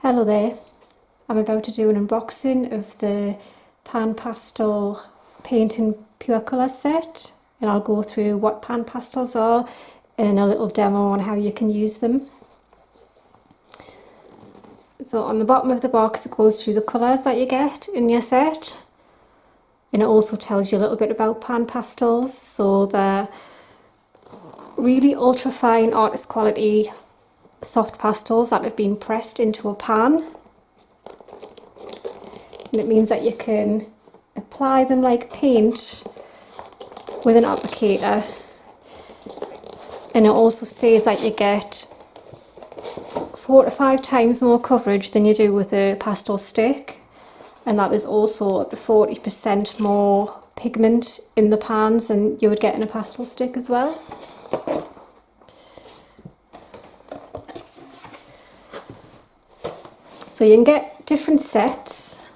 Hello there, I'm about to do an unboxing of the PanPastel Painting Pure Colours set, and I'll go through what PanPastels are and a little demo on how you can use them. So on the bottom of the box it goes through the colours that you get in your set, and it also tells you a little bit about PanPastels. So they're really ultra fine artist quality soft pastels that have been pressed into a pan, and it means that you can apply them like paint with an applicator. And it also says that you get 4 to 5 times more coverage than you do with a pastel stick, and that there's also up to 40% more pigment in the pans than you would get in a pastel stick as well. So you can get different sets.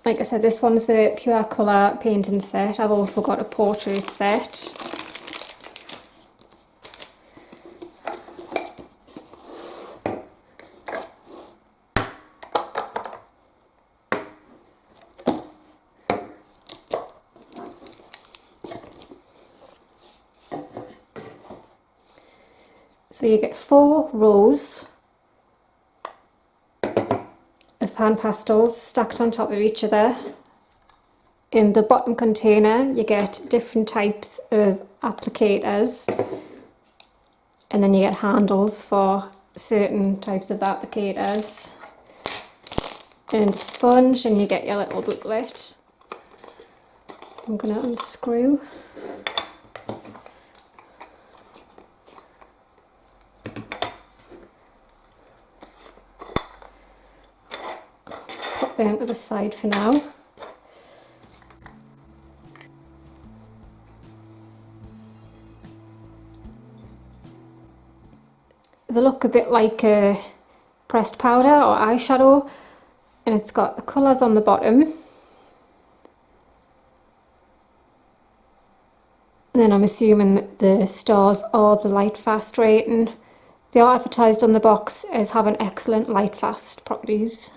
Like I said, this one's the Pure Colour painting set. I've also got a portrait set. So you get 4 rows of PanPastels stacked on top of each other. In the bottom container you get different types of applicators, and then you get handles for certain types of applicators, and a sponge, and you get your little booklet. I'm going to unscrew. Put them to the side for now. They look a bit like a pressed powder or eyeshadow, and it's got the colours on the bottom. And then I'm assuming that the stars are the light fast rating. They are advertised on the box as having excellent light fast properties.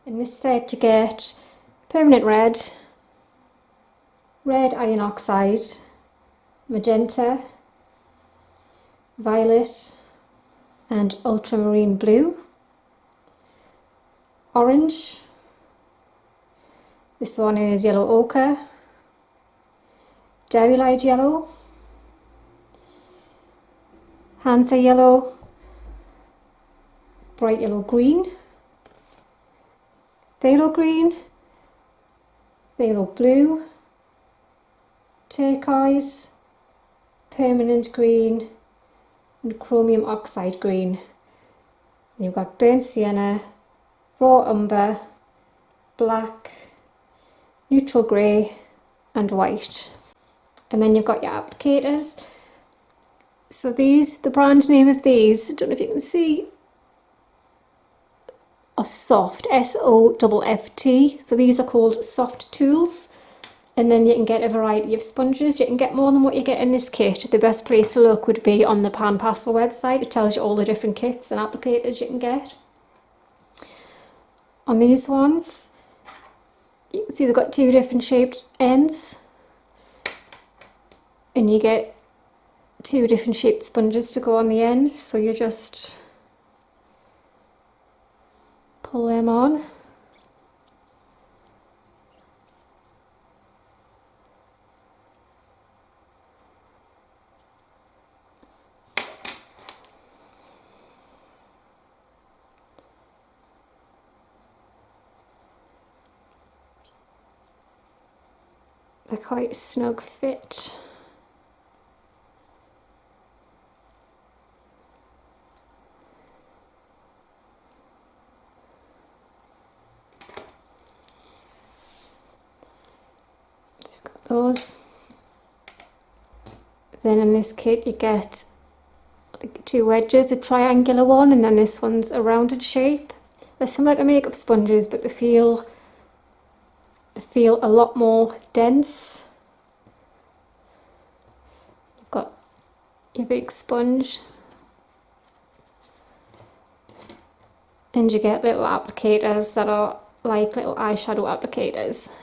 In this set you get permanent red, red iron oxide, magenta, violet and ultramarine blue, orange, this one is yellow ochre, dairy light yellow, Hansa yellow, bright yellow green, phthalo green, phthalo blue, turquoise, permanent green and chromium oxide green. And you've got burnt sienna, raw umber, black, neutral grey and white. And then you've got your applicators. So these, the brand name of these, I don't know if you can see, are Soft, S-O-F-F-T. So these are called Soft Tools. And then you can get a variety of sponges. You can get more than what you get in this kit. The best place to look would be on the PanPastel website. It tells you all the different kits and applicators you can get. On these ones, you can see they've got 2 different shaped ends. And you get 2 different shaped sponges to go on the end. So you just pull them on. They're quite a snug fit. So we've got those. Then in this kit you get like 2 wedges, a triangular one, and then this one's a rounded shape. They're similar to makeup sponges, but they feel a lot more dense. You've got your big sponge, And you get little applicators that are like little eyeshadow applicators.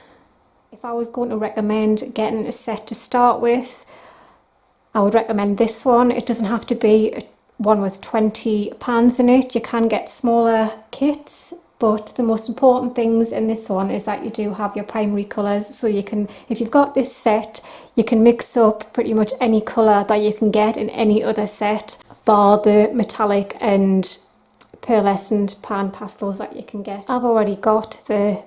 If I was going to recommend getting a set to start with, I would recommend this one. It doesn't have to be one with 20 pans in it. You can get smaller kits, but the most important things in this one is that you do have your primary colours. So you can, if you've got this set, you can mix up pretty much any colour that you can get in any other set, bar the metallic and pearlescent pan pastels that you can get. I've already got the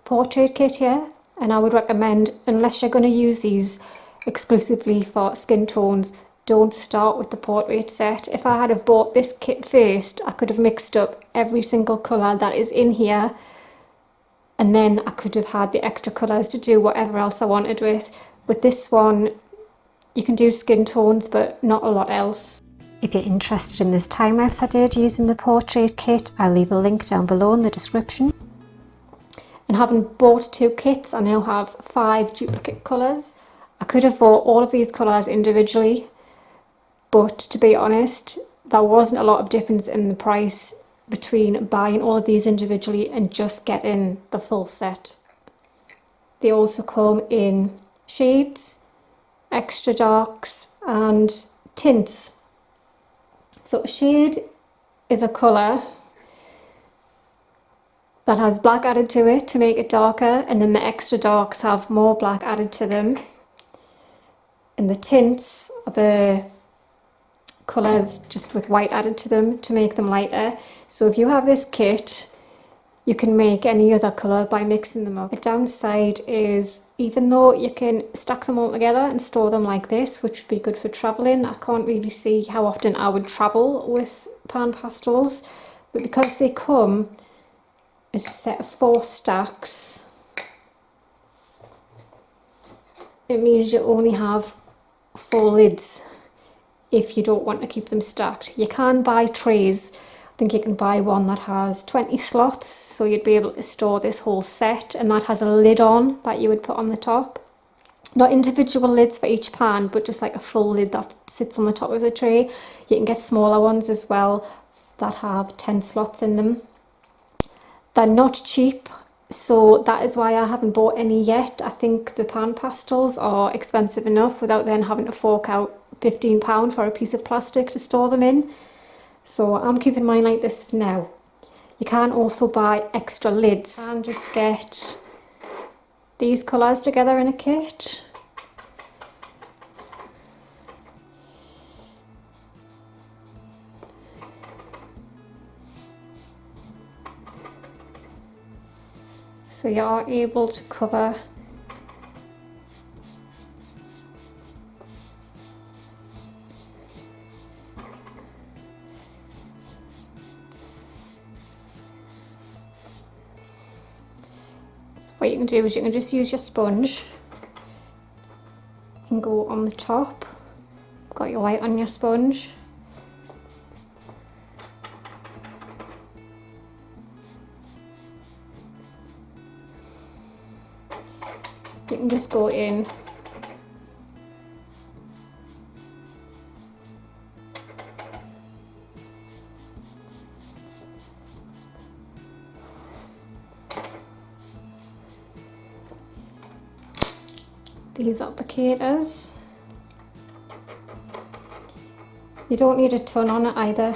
portrait kit here, and I would recommend, unless you're going to use these exclusively for skin tones, don't start with the portrait set. If I had have bought this kit first, I could have mixed up every single colour that is in here, and then I could have had the extra colours to do whatever else I wanted with. With this one, you can do skin tones, but not a lot else. If you're interested in this time lapse I did using the portrait kit, I'll leave a link down below in the description. And having bought 2 kits, I now have 5 duplicate colours. I could have bought all of these colours individually, but to be honest, there wasn't a lot of difference in the price between buying all of these individually and just getting the full set. They also come in shades, extra darks and tints. So a shade is a colour that has black added to it to make it darker, and then the extra darks have more black added to them. And the tints are the colours just with white added to them to make them lighter. So if you have this kit, you can make any other colour by mixing them up. The downside is, even though you can stack them all together and store them like this, which would be good for travelling, I can't really see how often I would travel with pan pastels. But because they come as a set of 4 stacks, it means you only have 4 lids if you don't want to keep them stacked. You can buy trays. I think you can buy one that has 20 slots, so you'd be able to store this whole set, and that has a lid on that you would put on the top. Not individual lids for each pan, but just like a full lid that sits on the top of the tray. You can get smaller ones as well that have 10 slots in them. They're not cheap, so that is why I haven't bought any yet. I think the pan pastels are expensive enough without then having to fork out £15 for a piece of plastic to store them in. So I'm keeping mine like this for now. You can also buy extra lids and just get these colours together in a kit. So you are able to cover what you can do is you can just use your sponge and go on the top. Got your white on your sponge. You can just go in these applicators. You don't need a ton on it either.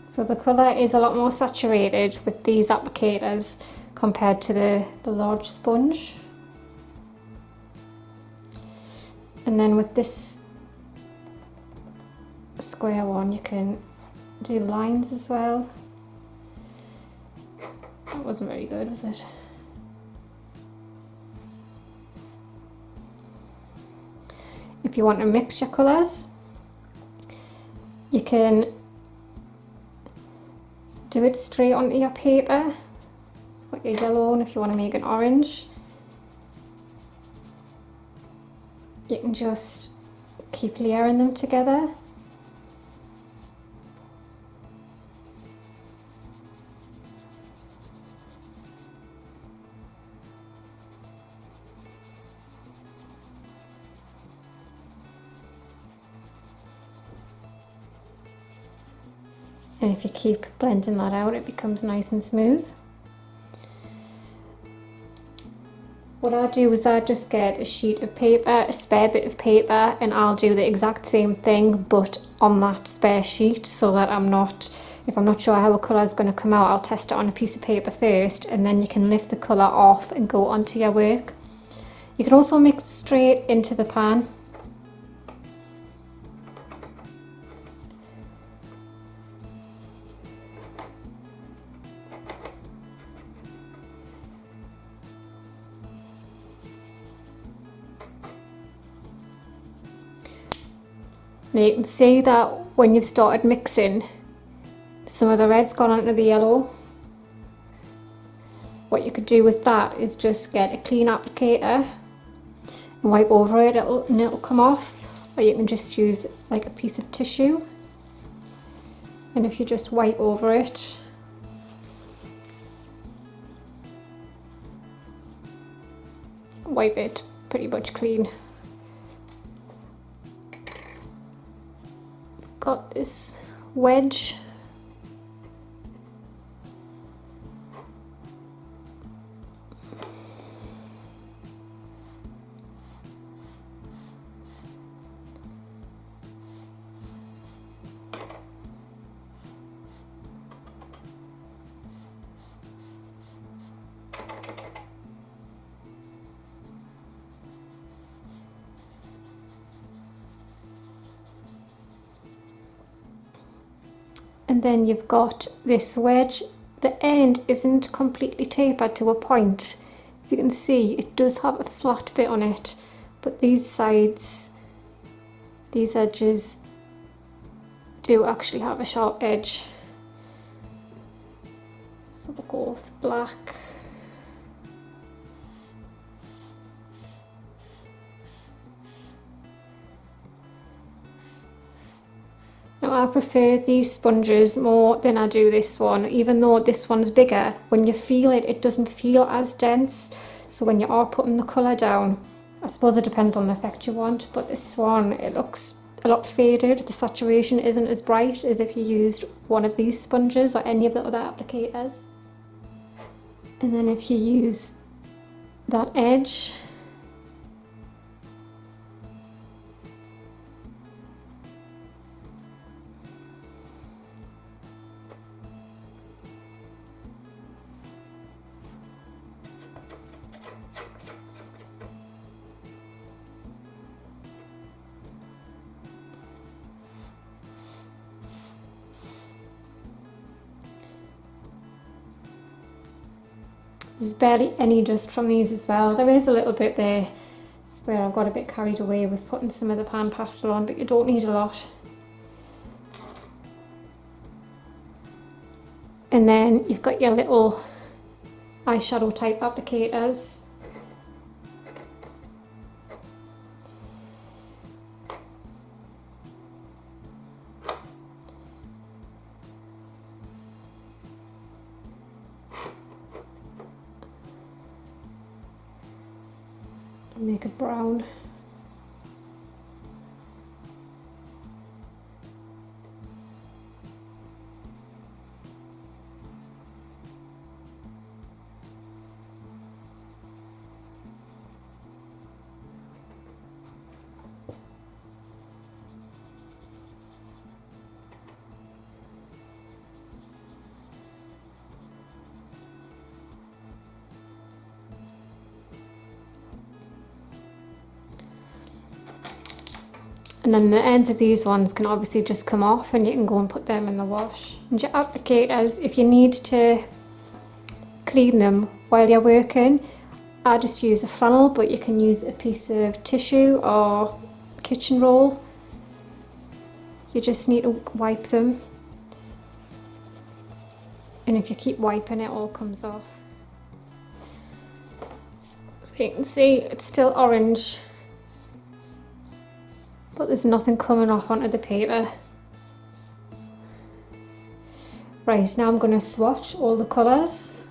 So the colour is a lot more saturated with these applicators compared to the large sponge. And then with this square one you can do lines as well. That wasn't very good, was it? If you want to mix your colours, you can do it straight onto your paper. So put your yellow on if you want to make an orange. You can just keep layering them together And if you keep blending that out, it becomes nice and smooth. What I do is I just get a sheet of paper, a spare bit of paper, and I'll do the exact same thing but on that spare sheet, so that if I'm not sure how a colour is going to come out, I'll test it on a piece of paper first, and then you can lift the colour off and go onto your work. You can also mix straight into the pan. Now you can see that when you've started mixing, some of the red's gone onto the yellow. What you could do with that is just get a clean applicator and wipe over it and it'll come off, or you can just use like a piece of tissue, and if you just wipe over it, wipe it pretty much clean. Got this wedge. And then you've got this wedge. The end isn't completely tapered to a point. If you can see, it does have a flat bit on it, but these sides, these edges do actually have a sharp edge. So we'll go with black. Now I prefer these sponges more than I do this one, even though this one's bigger. When you feel it, it doesn't feel as dense. So when you are putting the colour down, I suppose it depends on the effect you want, but this one, it looks a lot faded. The saturation isn't as bright as if you used one of these sponges or any of the other applicators. And then if you use that edge, there's barely any dust from these as well. There is a little bit there where I got a bit carried away with putting some of the pan pastel on, but you don't need a lot. And then you've got your little eyeshadow type applicators. Make a brown. And then the ends of these ones can obviously just come off and you can go and put them in the wash. And your applicators, if you need to clean them while you're working, I just use a flannel, but you can use a piece of tissue or kitchen roll. You just need to wipe them. And if you keep wiping, it all comes off. So you can see it's still orange, but there's nothing coming off onto the paper. Right, now I'm going to swatch all the colours.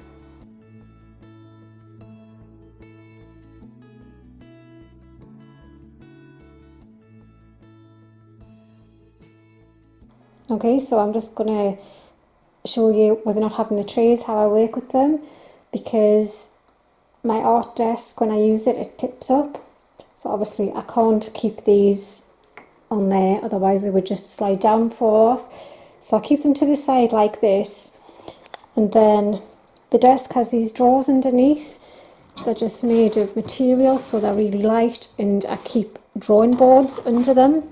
Okay, so I'm just going to show you, with not having the trays, how I work with them, because my art desk, when I use it, it tips up. So obviously I can't keep these on there, otherwise they would just slide down, fall off. So I keep them to the side like this, and then the desk has these drawers underneath. They're just made of material, so they're really light, and I keep drawing boards under them.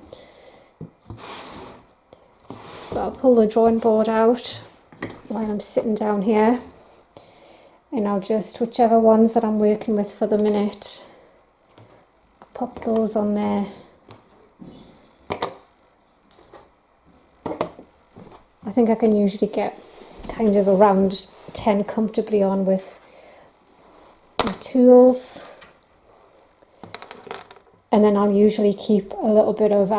So I'll pull the drawing board out while I'm sitting down here, and I'll just, whichever ones that I'm working with for the minute, I'll pop those on there. I think I can usually get kind of around 10 comfortably on with my tools. And then I'll usually keep a little bit of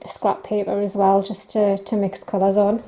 scrap paper as well, just to mix colours on.